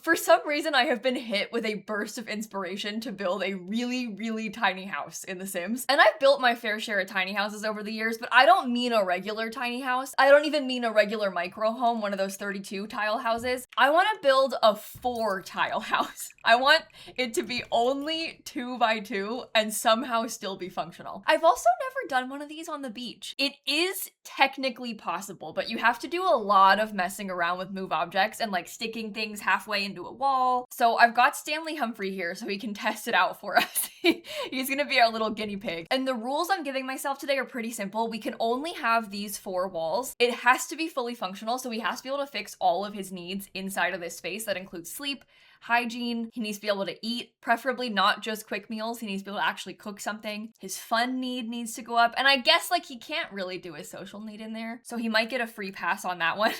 For some reason, I have been hit with a burst of inspiration to build a really, really tiny house in The Sims. And I've built my fair share of tiny houses over the years, but I don't mean a regular tiny house. I don't even mean a regular micro home, one of those 32 tile houses. I want to build a 4 tile house. I want it to be only 2 by 2 and somehow still be functional. I've also never done one of these on the beach. It is technically possible, but you have to do a lot of messing around with move objects and like sticking things halfway into a wall. So I've got Stanley Humphrey here so he can test it out for us. He's gonna be our little guinea pig. And the rules I'm giving myself today are pretty simple. We can only have these 4 walls. It has to be fully functional, so he has to be able to fix all of his needs inside of this space. That includes sleep, hygiene, he needs to be able to eat, preferably not just quick meals. He needs to be able to actually cook something. His fun need needs to go up. And I guess like he can't really do his social need in there, so he might get a free pass on that one.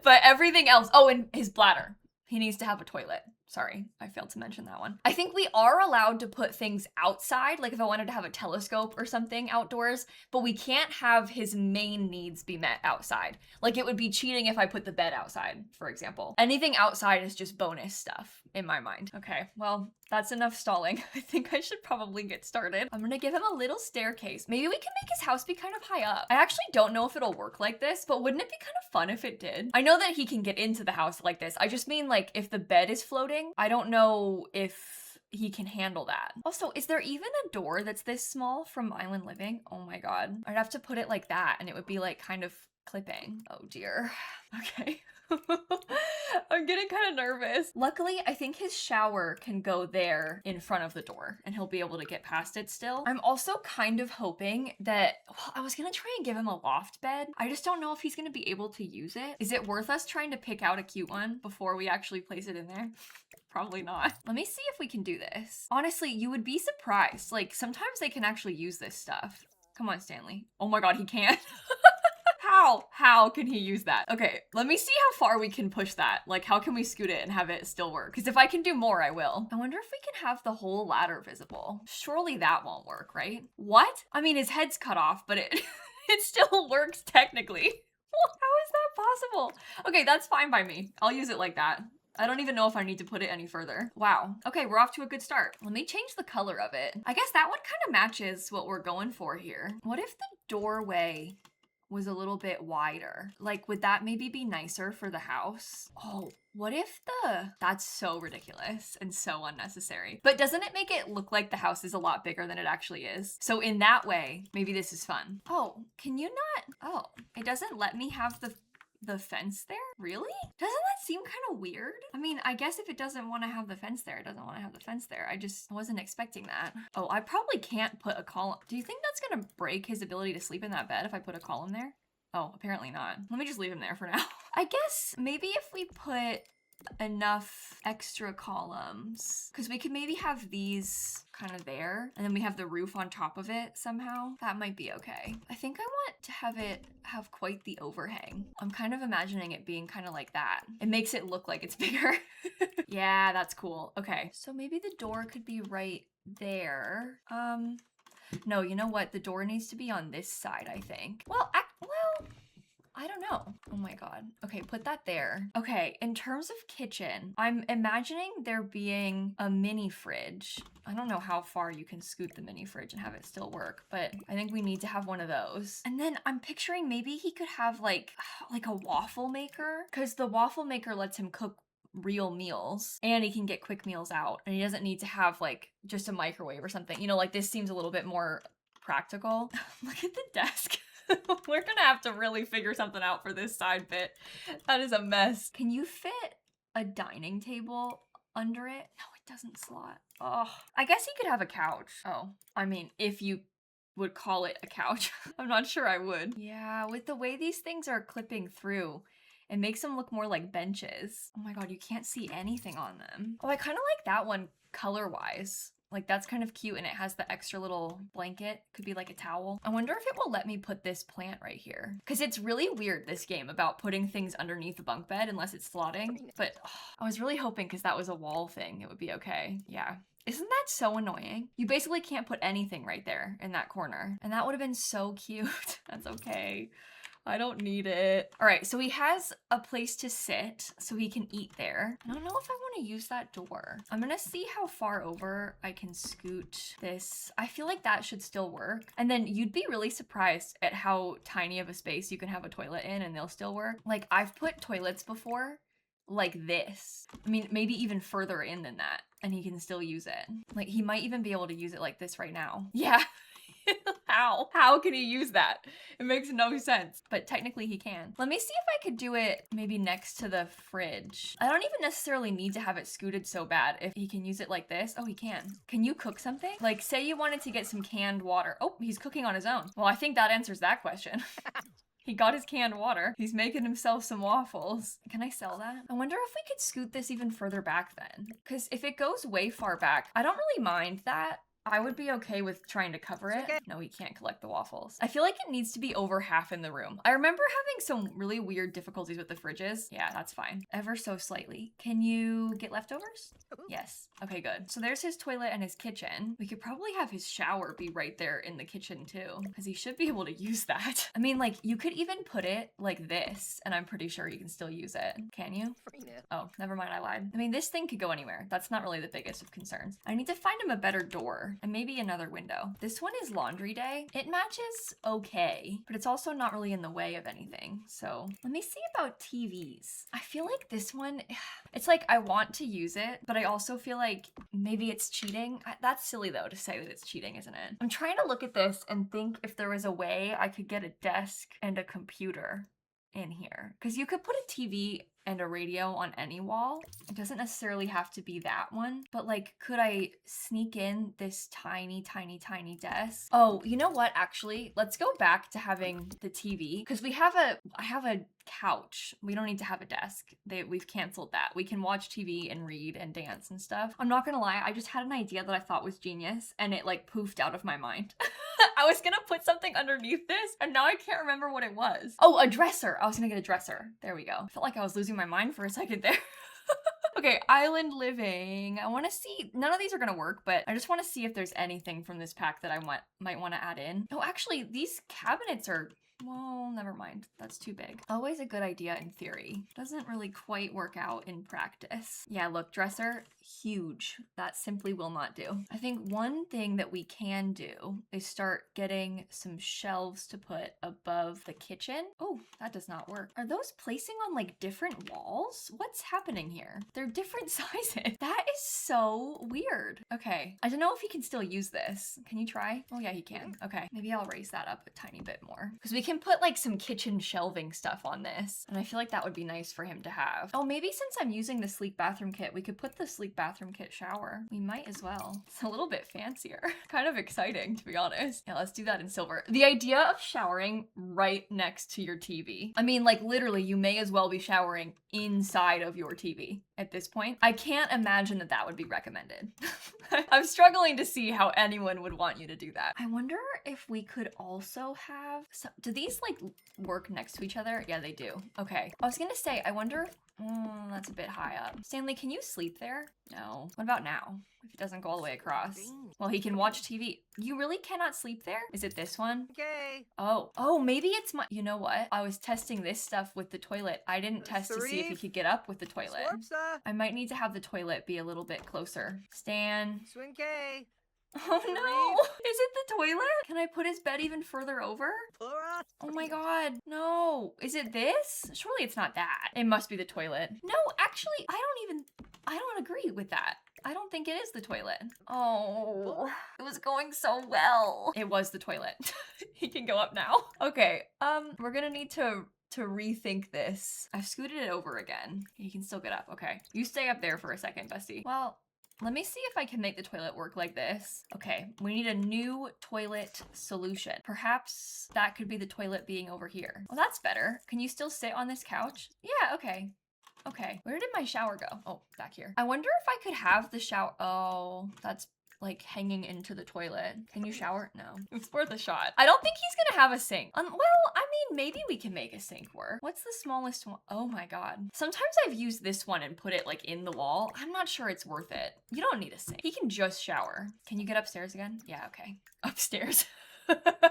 But everything else, oh, and his bladder. He needs to have a toilet. Sorry, I failed to mention that one. I think we are allowed to put things outside, like if I wanted to have a telescope or something outdoors, but we can't have his main needs be met outside. Like it would be cheating if I put the bed outside, for example. Anything outside is just bonus stuff in my mind. Okay, well, that's enough stalling. I think I should probably get started. I'm gonna give him a little staircase. Maybe we can make his house be kind of high up. I actually don't know if it'll work like this, but wouldn't it be kind of fun if it did? I know that he can get into the house like this. I just mean like if the bed is floating, I don't know if he can handle that. Also, is there even a door that's this small from Island Living? Oh my god. I'd have to put it like that and it would be like kind of clipping. Oh dear. Okay. I'm getting kind of nervous. Luckily, I think his shower can go there in front of the door and he'll be able to get past it still. I'm also kind of hoping that, well, I was gonna try and give him a loft bed. I just don't know if he's gonna be able to use it. Is it worth us trying to pick out a cute one before we actually place it in there? Probably not. Let me see if we can do this. Honestly, you would be surprised. Like sometimes they can actually use this stuff. Come on, Stanley. Oh my god, he can't. How can he use that? Okay, let me see how far we can push that. Like, how can we scoot it and have it still work? Because if I can do more, I will. I wonder if we can have the whole ladder visible. Surely that won't work, right? What? I mean, his head's cut off, but it still works technically. How is that possible? Okay, that's fine by me. I'll use it like that. I don't even know if I need to put it any further. Wow. Okay, we're off to a good start. Let me change the color of it. I guess that one kind of matches what we're going for here. What if the doorway was a little bit wider? Like, would that maybe be nicer for the house? Oh, what if that's so ridiculous and so unnecessary. But doesn't it make it look like the house is a lot bigger than it actually is? So in that way, maybe this is fun. Oh, can you not? Oh, it doesn't let me have the fence there? Really? Doesn't that seem kind of weird? I mean, I guess if it doesn't want to have the fence there, it doesn't want to have the fence there. I wasn't expecting that. Oh, I probably can't put a column. Do you think that's gonna break his ability to sleep in that bed if I put a column there? Oh, apparently not. Let me just leave him there for now. I guess maybe if we put enough extra columns, because we could maybe have these kind of there and then we have the roof on top of it somehow. That might be okay. I think I want to have it have quite the overhang. I'm kind of imagining it being kind of like that. It makes it look like it's bigger. Yeah, that's cool. Okay, so maybe the door could be right there. No, you know what? The door needs to be on this side, I think. Well, I don't know. Oh my god. Okay, put that there. Okay, in terms of kitchen, I'm imagining there being a mini fridge. I don't know how far you can scoot the mini fridge and have it still work, but I think we need to have one of those. And then I'm picturing maybe he could have like a waffle maker, because the waffle maker lets him cook real meals and he can get quick meals out and he doesn't need to have like just a microwave or something. You know, like this seems a little bit more practical. Look at the desk. We're gonna have to really figure something out for this side bit. That is a mess. Can you fit a dining table under it? No, it doesn't slot. Oh, I guess he could have a couch. Oh, I mean, if you would call it a couch. I'm not sure I would. Yeah, with the way these things are clipping through, it makes them look more like benches. Oh my god, you can't see anything on them. Oh, I kind of like that one color-wise. Like, that's kind of cute, and it has the extra little blanket. Could be like a towel. I wonder if it will let me put this plant right here. Because it's really weird, this game, about putting things underneath the bunk bed unless it's slotting. But I was really hoping, because that was a wall thing, it would be okay. Yeah. Isn't that so annoying? You basically can't put anything right there in that corner. And that would have been so cute. That's okay. I don't need it. All right, so he has a place to sit so he can eat there. I don't know if I want to use that door. I'm gonna see how far over I can scoot this. I feel like that should still work. And then you'd be really surprised at how tiny of a space you can have a toilet in and they'll still work. Like I've put toilets before like this. I mean, maybe even further in than that, and he can still use it. Like he might even be able to use it like this right now. Yeah. How? How can he use that? It makes no sense, but technically he can. Let me see if I could do it maybe next to the fridge. I don't even necessarily need to have it scooted so bad if he can use it like this. Oh, he can. Can you cook something? Like say you wanted to get some canned water. Oh, he's cooking on his own. Well, I think that answers that question. He got his canned water. He's making himself some waffles. Can I sell that? I wonder if we could scoot this even further back then. Because if it goes way far back, I don't really mind that. I would be okay with trying to cover it. Okay. No, he can't collect the waffles. I feel like it needs to be over half in the room. I remember having some really weird difficulties with the fridges. Yeah, that's fine. Ever so slightly. Can you get leftovers? Yes. Okay, good. So there's his toilet and his kitchen. We could probably have his shower be right there in the kitchen too, because he should be able to use that. I mean, like you could even put it like this and I'm pretty sure you can still use it. Can you? Oh, never mind, I lied. I mean, this thing could go anywhere. That's not really the biggest of concerns. I need to find him a better door. And maybe another window. This one is laundry day. It matches okay, but it's also not really in the way of anything. So let me see about TVs. I feel like this one, it's like I want to use it, but I also feel like maybe it's cheating. That's silly though to say that it's cheating, isn't it? I'm trying to look at this and think if there was a way I could get a desk and a computer in here. Because you could put a TV and a radio on any wall. It doesn't necessarily have to be that one, but like, could I sneak in this tiny, tiny, tiny desk? Oh, you know what? Actually, let's go back to having the TV because I have a couch. We don't need to have a desk. We've canceled that. We can watch TV and read and dance and stuff. I'm not gonna lie, I just had an idea that I thought was genius and it like poofed out of my mind. I was gonna put something underneath this and now I can't remember what it was. Oh, a dresser. I was gonna get a dresser. There we go. I felt like I was losing my mind for a second there. Okay, island living. I want to see, none of these are going to work, but I just want to see if there's anything from this pack that I might want to add in. Oh, actually, these cabinets are, well, never mind. That's too big. Always a good idea in theory. Doesn't really quite work out in practice. Yeah, look, dresser, huge. That simply will not do. I think one thing that we can do is start getting some shelves to put above the kitchen. Oh, that does not work. Are those placing on like different walls? What's happening here? They're different sizes. That is so weird. Okay, I don't know if he can still use this. Can you try? Oh yeah, he can. Okay, maybe I'll raise that up a tiny bit more because we can put like some kitchen shelving stuff on this. And I feel like that would be nice for him to have. Oh, maybe since I'm using the sleek bathroom kit, we could put the sleek bathroom kit shower. We might as well. It's a little bit fancier. Kind of exciting, to be honest. Yeah, let's do that in silver. The idea of showering right next to your TV. I mean, like literally, you may as well be showering inside of your TV at this point. I can't imagine that that would be recommended. I'm struggling to see how anyone would want you to do that. I wonder if we could also have some, do these like work next to each other? Yeah, they do. Okay. I was gonna say, I wonder if, that's a bit high up. Stanley, can you sleep there? No. What about now? If it doesn't go all the way across. Well, he can watch TV. You really cannot sleep there? Is it this one? Okay. Oh, maybe it's my, you know what? I was testing this stuff with the toilet. I didn't test to see if he could get up with the toilet. I might need to have the toilet be a little bit closer. Stan. Swing K. Oh no! Is it the toilet? Can I put his bed even further over? Oh my god, no. Is it this? Surely it's not that. It must be the toilet. No, actually, I don't agree with that. I don't think it is the toilet. Oh, it was going so well. It was the toilet. He can go up now. Okay, we're gonna need to rethink this. I've scooted it over again. He can still get up. Okay, you stay up there for a second, bestie. Well, let me see if I can make the toilet work like this. Okay, we need a new toilet solution. Perhaps that could be the toilet being over here. Well, that's better. Can you still sit on this couch? Yeah, okay. Okay, where did my shower go? Oh, back here. I wonder if I could have the shower. Oh, that's like hanging into the toilet. Can you shower? No, it's worth a shot. I don't think he's gonna have a sink. Well, I mean, maybe we can make a sink work. What's the smallest one? Oh my god. Sometimes I've used this one and put it like in the wall. I'm not sure it's worth it. You don't need a sink. He can just shower. Can you get upstairs again? Yeah, okay. Upstairs.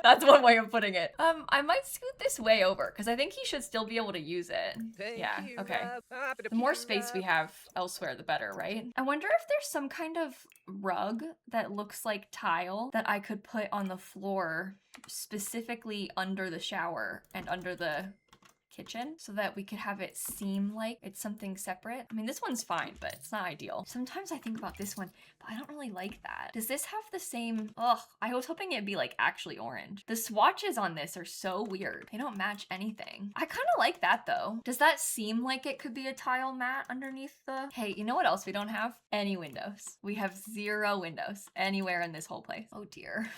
That's one way of putting it. I might scoot this way over because I think he should still be able to use it. Yeah, okay. The more space we have elsewhere, the better, right? I wonder if there's some kind of rug that looks like tile that I could put on the floor, specifically under the shower and under the kitchen, so that we could have it seem like it's something separate. I mean, this one's fine, but it's not ideal. Sometimes I think about this one, but I don't really like that. Does this have the same, ugh, I was hoping it'd be like actually orange. The swatches on this are so weird. They don't match anything. I kind of like that though. Does that seem like it could be a tile mat underneath the, hey, you know what else we don't have? Any windows. We have 0 windows anywhere in this whole place. Oh dear.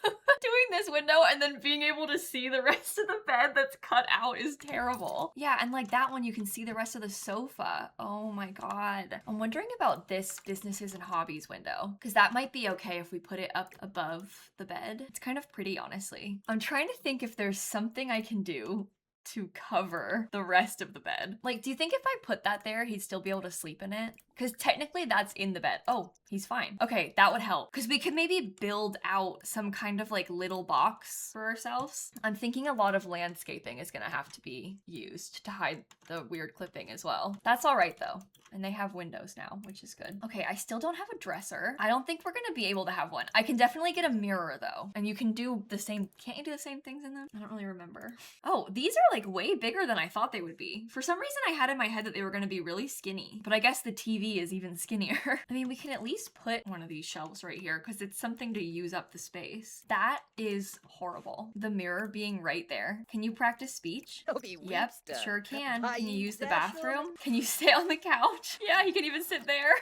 Doing this window and then being able to see the rest of the bed that's cut out is terrible. Yeah, and like that one, you can see the rest of the sofa. Oh my God. I'm wondering about this businesses and hobbies window, because that might be okay if we put it up above the bed. It's kind of pretty, honestly. I'm trying to think if there's something I can do to cover the rest of the bed. Like, do you think if I put that there, he'd still be able to sleep in it? Because technically that's in the bed. Oh, he's fine. Okay, that would help. Because we could maybe build out some kind of like little box for ourselves. I'm thinking a lot of landscaping is gonna have to be used to hide the weird clipping as well. That's all right though. And they have windows now, which is good. Okay, I still don't have a dresser. I don't think we're gonna be able to have one. I can definitely get a mirror though. And you can do the same, can't you do the same things in them? I don't really remember. Oh, these are like way bigger than I thought they would be. For some reason I had in my head that they were gonna be really skinny, but I guess the TV is even skinnier. I mean, we can at least put one of these shelves right here because it's something to use up the space. That is horrible. The mirror being right there. Can you practice speech? Yep, sure can. Can you use the bathroom? Can you sit on the couch? Yeah, he can even sit there.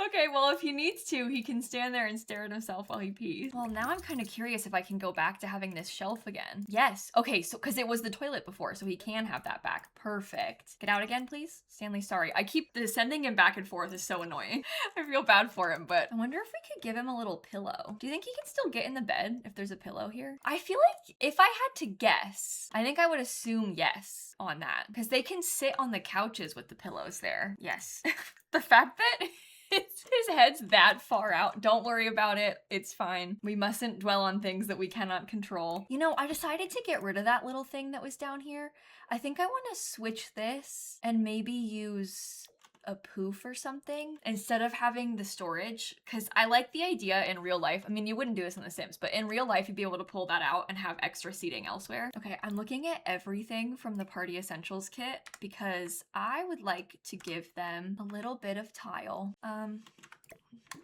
Okay, well, if he needs to, he can stand there and stare at himself while he pees. Well, now I'm kind of curious if I can go back to having this shelf again. Yes. Okay, so because it was the toilet before, so he can have that back. Perfect. Get out again, please. Stanley, sorry. I keep sending him back and forth is so annoying. I feel bad for him, but I wonder if we could give him a little pillow. Do you think he can still get in the bed if there's a pillow here? I feel like if I had to guess, I think I would assume yes on that because they can sit on the couches with the pillows there. Yes. The fact that his head's that far out. Don't worry about it. It's fine. We mustn't dwell on things that we cannot control. You know, I decided to get rid of that little thing that was down here. I think I want to switch this and maybe use a poof or something instead of having the storage, because I like the idea in real life. I mean, you wouldn't do this in The Sims, but in real life you'd be able to pull that out and have extra seating elsewhere. Okay, I'm looking at everything from the Party Essentials kit because I would like to give them a little bit of tile.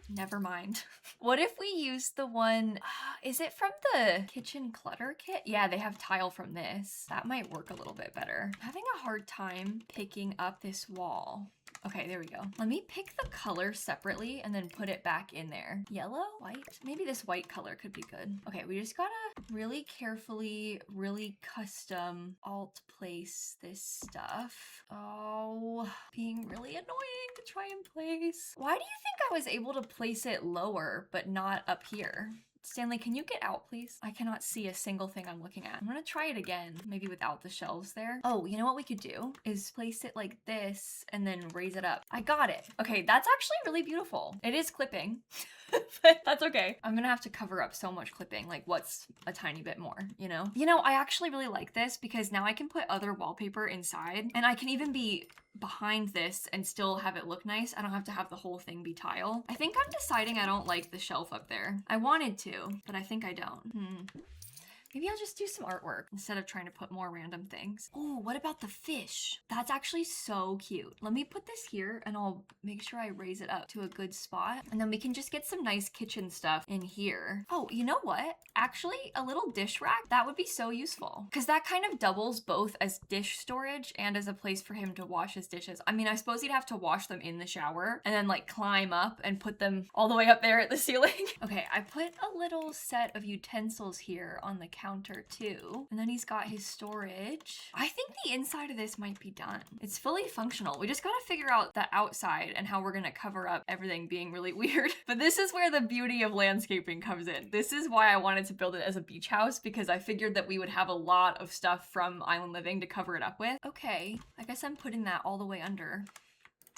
Never mind. What if we use the one, is it from the kitchen clutter kit? Yeah, they have tile from this. That might work a little bit better. I'm having a hard time picking up this wall. Okay, there we go. Let me pick the color separately and then put it back in there. Yellow? White? Maybe this white color could be good. Okay, we just gotta really carefully, really custom alt place this stuff. Oh, being really annoying to try and place. Why do you think I was able to place it lower but not up here? Stanley, can you get out, please? I cannot see a single thing I'm looking at. I'm gonna try it again, maybe without the shelves there. Oh, you know what we could do is place it like this and then raise it up. I got it. Okay, that's actually really beautiful. It is clipping, but that's okay. I'm gonna have to cover up so much clipping, like what's a tiny bit more, you know? You know, I actually really like this because now I can put other wallpaper inside and I can even be behind this and still have it look nice. I don't have to have the whole thing be tile. I think I'm deciding I don't like the shelf up there. I wanted to, but I think I don't. Maybe I'll just do some artwork instead of trying to put more random things. Oh, what about the fish? That's actually so cute. Let me put this here and I'll make sure I raise it up to a good spot. And then we can just get some nice kitchen stuff in here. Oh, you know what? Actually, a little dish rack, that would be so useful. Because that kind of doubles both as dish storage and as a place for him to wash his dishes. I mean, I suppose he'd have to wash them in the shower and then like climb up and put them all the way up there at the ceiling. Okay, I put a little set of utensils here on the counter too. And then he's got his storage. I think the inside of this might be done. It's fully functional. We just gotta figure out the outside and how we're gonna cover up everything being really weird. But this is where the beauty of landscaping comes in. This is why I wanted to build it as a beach house, because I figured that we would have a lot of stuff from Island Living to cover it up with. Okay, I guess I'm putting that all the way under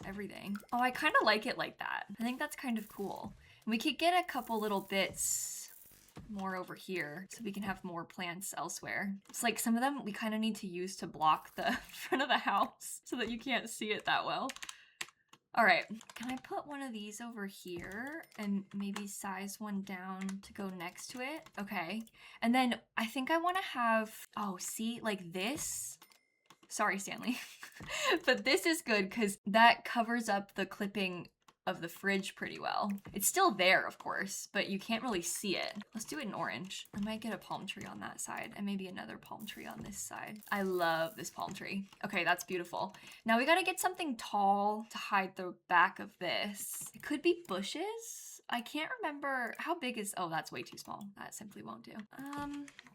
everything. Oh, I kind of like it like that. I think that's kind of cool. We could get a couple little bits more over here so we can have more plants elsewhere. It's like some of them we kind of need to use to block the front of the house so that you can't see it that well. All right, can I put one of these over here and maybe size one down to go next to it? Okay, and then I think I want to have, oh, see, like this. Sorry, Stanley, but this is good because that covers up the clipping of the fridge pretty well. It's still there, of course, but you can't really see it. Let's do it in orange. I might get a palm tree on that side and maybe another palm tree on this side. I love this palm tree. Okay, that's beautiful. Now we gotta get something tall to hide the back of this. It could be bushes. I can't remember how big is, oh, that's way too small. That simply won't do.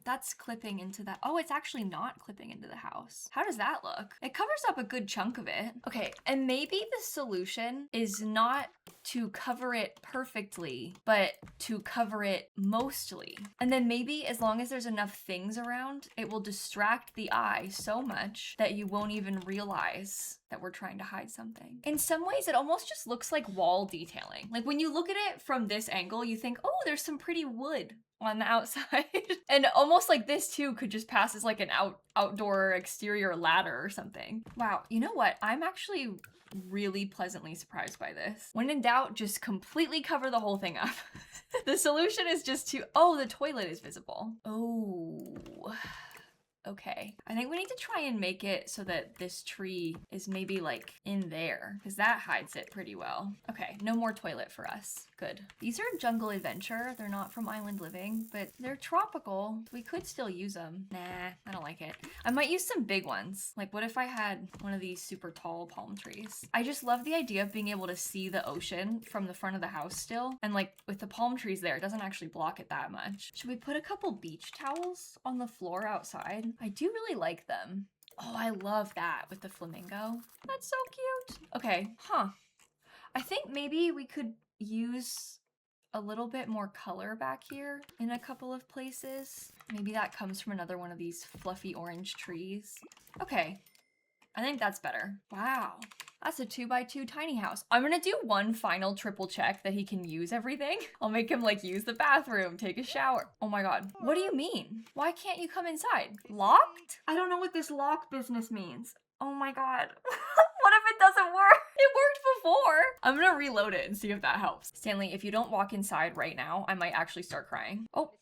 That's clipping into that. Oh, it's actually not clipping into the house. How does that look? It covers up a good chunk of it. Okay, and maybe the solution is not to cover it perfectly, but to cover it mostly. And then maybe as long as there's enough things around, it will distract the eye so much that you won't even realize that we're trying to hide something. In some ways, it almost just looks like wall detailing. Like when you look at it from this angle, you think, oh, there's some pretty wood on the outside. And almost like this too could just pass as like an outdoor exterior ladder or something. Wow, you know what? I'm actually really pleasantly surprised by this. When in doubt, just completely cover the whole thing up. The solution is just to, oh, the toilet is visible. Oh. Okay, I think we need to try and make it so that this tree is maybe like in there because that hides it pretty well. Okay, no more toilet for us. Good. These are Jungle Adventure. They're not from Island Living, but they're tropical. We could still use them. Nah, I don't like it. I might use some big ones. Like what if I had one of these super tall palm trees? I just love the idea of being able to see the ocean from the front of the house still. And like with the palm trees there, it doesn't actually block it that much. Should we put a couple beach towels on the floor outside? I do really like them. Oh, I love that with the flamingo. That's so cute. Okay, huh. I think maybe we could use a little bit more color back here in a couple of places. Maybe that comes from another one of these fluffy orange trees. Okay, I think that's better. Wow, that's a 2x2 tiny house. I'm gonna do one final triple check that he can use everything. I'll make him like use the bathroom, take a shower. Oh my God, what do you mean? Why can't you come inside? Locked? I don't know what this lock business means. Oh my God. What if it doesn't work? It worked before. I'm gonna reload it and see if that helps. Stanley, if you don't walk inside right now, I might actually start crying. Oh.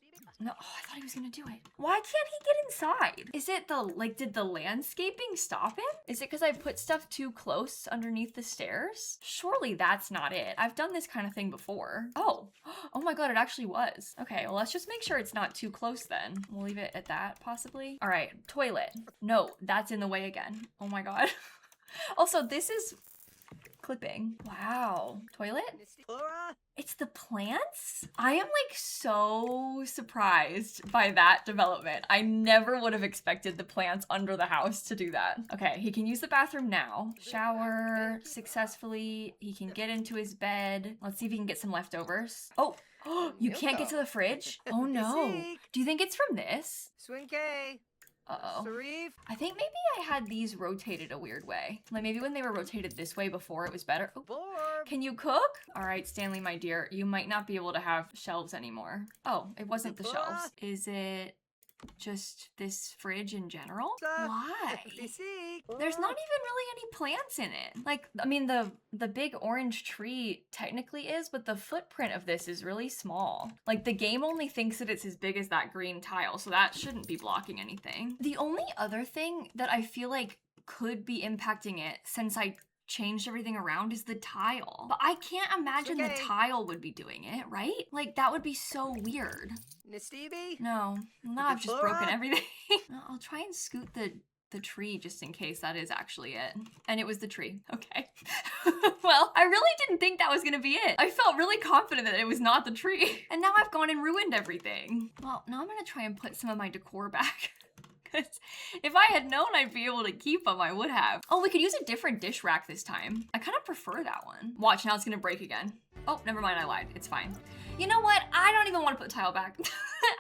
No, oh, I thought he was gonna do it. Why can't he get inside? Is it the, like, did the landscaping stop him? Is it because I put stuff too close underneath the stairs? Surely that's not it. I've done this kind of thing before. Oh, oh my God, it actually was. Okay, well, let's just make sure it's not too close then. We'll leave it at that, possibly. All right, toilet. No, that's in the way again. Oh my God. Also, this is clipping. Wow. Toilet? It's the plants? I am like so surprised by that development. I never would have expected the plants under the house to do that. Okay, he can use the bathroom now. Shower successfully. He can get into his bed. Let's see if he can get some leftovers. Oh, you can't get to the fridge? Oh no. Do you think it's from this? Uh-oh. I think maybe I had these rotated a weird way. Like maybe when they were rotated this way before it was better. Oh. Can you cook? All right, Stanley, my dear, you might not be able to have shelves anymore. Oh, it wasn't the shelves. Is it just this fridge in general? Why? There's not even really any plants in it. Like, I mean, the big orange tree technically is, but the footprint of this is really small. Like, the game only thinks that it's as big as that green tile, so that shouldn't be blocking anything. The only other thing that I feel like could be impacting it, since I changed everything around, is the tile. But I can't imagine the tile would be doing it, right? Like, that would be so weird. No, now I've just broken everything. I'll try and scoot the tree just in case that is actually it. And it was the tree. Okay. Well, I really didn't think that was gonna be it. I felt really confident that it was not the tree. And now I've gone and ruined everything. Well, now I'm gonna try and put some of my decor back. Because if I had known I'd be able to keep them, I would have. Oh, we could use a different dish rack this time. I kind of prefer that one. Watch, now it's gonna break again. Oh, never mind, I lied. It's fine. You know what? I don't even want to put the tile back.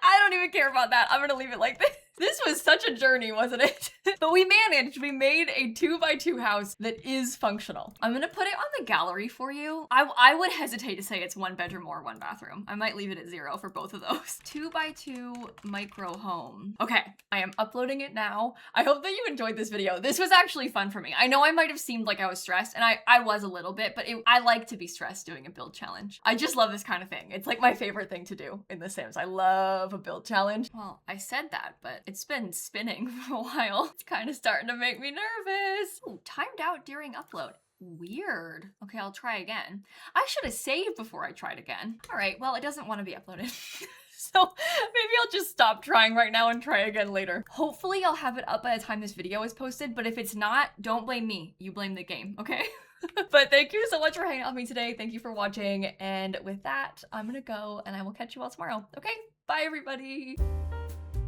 I don't even care about that. I'm gonna leave it like this. This was such a journey, wasn't it? But we managed. We made a 2x2 house that is functional. I'm gonna put it on the gallery for you. I would hesitate to say it's 1 bedroom or 1 bathroom. I might leave it at 0 for both of those. 2x2 micro home. Okay, I am uploading it now. I hope that you enjoyed this video. This was actually fun for me. I know I might have seemed like I was stressed, and I was a little bit, but I like to be stressed doing a build challenge. I just love this kind of thing. It's like my favorite thing to do in The Sims. I love a build challenge. Well, I said that, but it's been spinning for a while. It's kind of starting to make me nervous. Ooh, timed out during upload. Weird. Okay, I'll try again. I should have saved before I tried again. All right, well, it doesn't want to be uploaded. So maybe I'll just stop trying right now and try again later. Hopefully I'll have it up by the time this video is posted, but if it's not, don't blame me. You blame the game, okay? But thank you so much for hanging out with me today. Thank you for watching. And with that, I'm gonna go and I will catch you all tomorrow. Okay, bye everybody.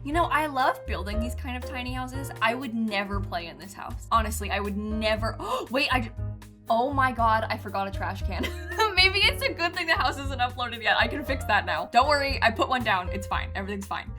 You know, I love building these kind of tiny houses. I would never play in this house. Honestly, I would never. Oh, wait, oh my God, I forgot a trash can. Maybe it's a good thing the house isn't uploaded yet. I can fix that now. Don't worry, I put one down. It's fine. Everything's fine.